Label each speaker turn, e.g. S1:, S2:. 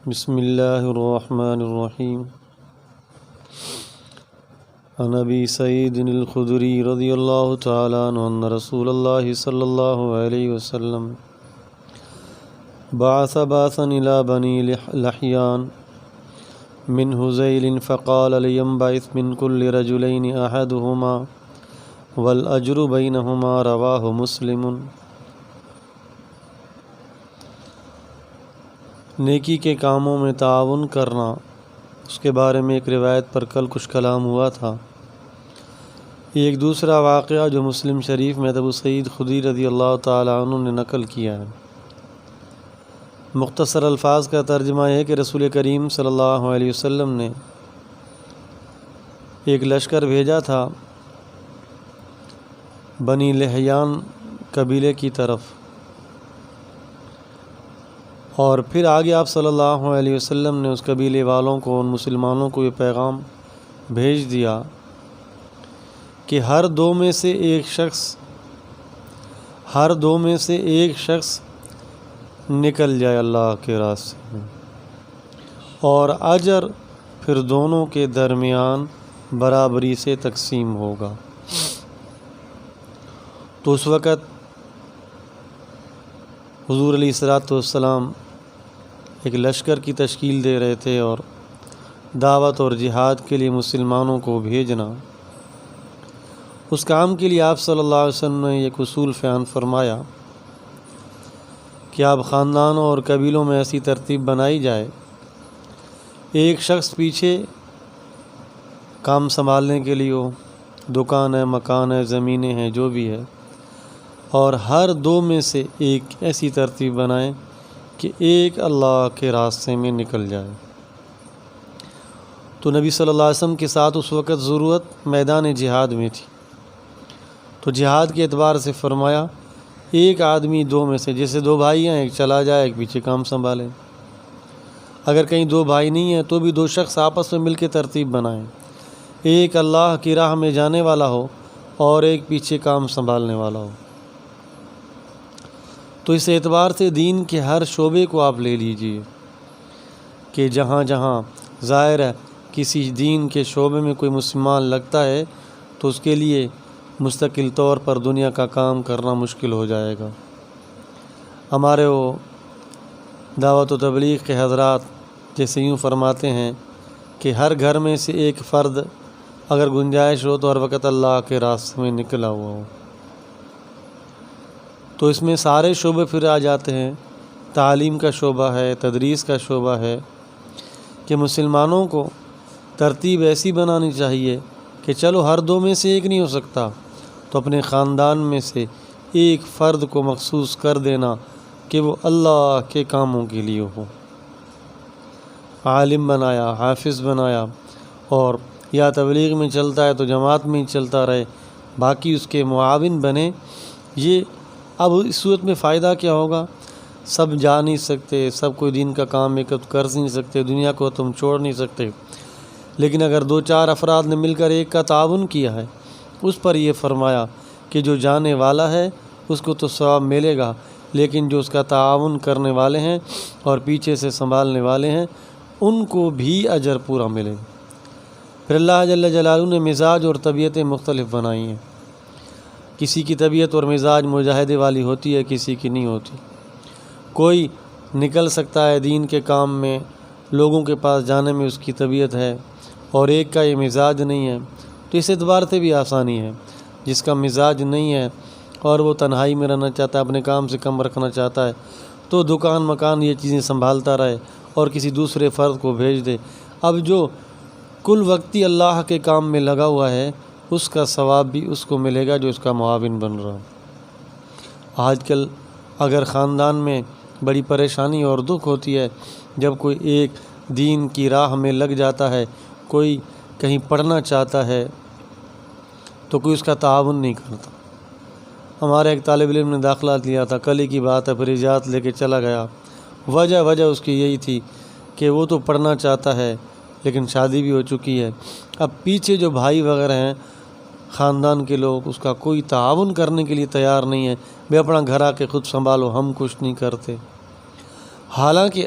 S1: بسم اللہ الرحمن الرحیم عن ابی سعید الخدری رضی اللہ تعالیٰ عنہ ان رسول اللہ صلی اللہ علیہ وسلم بعث بعثا الى بنی لحیان من حزیل فقال لینبعث من کل رجلین احدہما والاجر بینہما رواہ مسلم۔ نیکی کے کاموں میں تعاون کرنا، اس کے بارے میں ایک روایت پر کل کچھ کلام ہوا تھا۔ ایک دوسرا واقعہ جو مسلم شریف میں ابو سعید خدری رضی اللہ تعالیٰ عنہ نے نقل کیا ہے۔ مختصر الفاظ کا ترجمہ ہے کہ رسول کریم صلی اللہ علیہ وسلم نے ایک لشکر بھیجا تھا بنی لحیان قبیلے کی طرف، اور پھر آگے آپ صلی اللہ علیہ وسلم نے اس قبیلے والوں کو، ان مسلمانوں کو یہ پیغام بھیج دیا کہ ہر دو میں سے ایک شخص نکل جائے اللہ کے راستے میں، اور اجر پھر دونوں کے درمیان برابری سے تقسیم ہوگا۔ تو اس وقت حضور علیہ الصلوۃ والسلام ایک لشکر کی تشکیل دے رہے تھے، اور دعوت اور جہاد کے لیے مسلمانوں کو بھیجنا، اس کام کے لیے آپ صلی اللہ علیہ وسلم نے ایک اصول بیان فرمایا کہ آپ خاندانوں اور قبیلوں میں ایسی ترتیب بنائی جائے، ایک شخص پیچھے کام سنبھالنے کے لیے ہو، دکان ہے، مکان ہے، زمینیں ہیں، جو بھی ہے، اور ہر دو میں سے ایک ایسی ترتیب بنائیں کہ ایک اللہ کے راستے میں نکل جائے۔ تو نبی صلی اللہ علیہ وسلم کے ساتھ اس وقت ضرورت میدان جہاد میں تھی، تو جہاد کے اعتبار سے فرمایا ایک آدمی دو میں سے، جیسے دو بھائی ہیں، ایک چلا جائے، ایک پیچھے کام سنبھالے۔ اگر کہیں دو بھائی نہیں ہیں تو بھی دو شخص آپس میں مل کے ترتیب بنائیں، ایک اللہ کی راہ میں جانے والا ہو اور ایک پیچھے کام سنبھالنے والا ہو۔ تو اس اعتبار سے دین کے ہر شعبے کو آپ لے لیجئے کہ جہاں جہاں ظاہر ہے کسی دین کے شعبے میں کوئی مسلمان لگتا ہے تو اس کے لیے مستقل طور پر دنیا کا کام کرنا مشکل ہو جائے گا۔ ہمارے وہ دعوت و تبلیغ کے حضرات جیسے یوں فرماتے ہیں کہ ہر گھر میں سے ایک فرد اگر گنجائش ہو تو ہر وقت اللہ کے راستے میں نکلا ہوا ہو، تو اس میں سارے شعبے پھر آ جاتے ہیں۔ تعلیم کا شعبہ ہے، تدریس کا شعبہ ہے، کہ مسلمانوں کو ترتیب ایسی بنانی چاہیے کہ چلو ہر دو میں سے ایک نہیں ہو سکتا تو اپنے خاندان میں سے ایک فرد کو مخصوص کر دینا کہ وہ اللہ کے کاموں کے لیے ہو، عالم بنایا، حافظ بنایا، اور یا تبلیغ میں چلتا ہے تو جماعت میں ہی چلتا رہے، باقی اس کے معاون بنے۔ یہ اب اس صورت میں فائدہ کیا ہوگا؟ سب جا نہیں سکتے، سب کوئی دین کا کام ایک کر نہیں سکتے، دنیا کو تم چھوڑ نہیں سکتے، لیکن اگر دو چار افراد نے مل کر ایک کا تعاون کیا ہے، اس پر یہ فرمایا کہ جو جانے والا ہے اس کو تو ثواب ملے گا، لیکن جو اس کا تعاون کرنے والے ہیں اور پیچھے سے سنبھالنے والے ہیں ان کو بھی اجر پورا ملے گا۔ پھر اللہ جل جلالہ نے مزاج اور طبیعتیں مختلف بنائی ہیں، کسی کی طبیعت اور مزاج مجاہدے والی ہوتی ہے، کسی کی نہیں ہوتی۔ کوئی نکل سکتا ہے دین کے کام میں، لوگوں کے پاس جانے میں اس کی طبیعت ہے، اور ایک کا یہ مزاج نہیں ہے، تو اس اعتبار سے بھی آسانی ہے۔ جس کا مزاج نہیں ہے اور وہ تنہائی میں رہنا چاہتا ہے، اپنے کام سے کم رکھنا چاہتا ہے، تو دکان مکان یہ چیزیں سنبھالتا رہے اور کسی دوسرے فرد کو بھیج دے۔ اب جو کل وقتی اللہ کے کام میں لگا ہوا ہے اس کا ثواب بھی اس کو ملے گا جو اس کا معاون بن رہا۔ آج کل اگر خاندان میں بڑی پریشانی اور دکھ ہوتی ہے جب کوئی ایک دین کی راہ میں لگ جاتا ہے، کوئی کہیں پڑھنا چاہتا ہے تو کوئی اس کا تعاون نہیں کرتا۔ ہمارے ایک طالب علم نے داخلہ لیا تھا، کل ہی کی بات ہے، پھر اجازت لے کے چلا گیا۔ وجہ اس کی یہی تھی کہ وہ تو پڑھنا چاہتا ہے لیکن شادی بھی ہو چکی ہے، اب پیچھے جو بھائی وغیرہ ہیں خاندان کے لوگ اس کا کوئی تعاون کرنے کے لیے تیار نہیں ہے، بے اپنا گھر آ کے خود سنبھالو، ہم کچھ نہیں کرتے۔ حالانکہ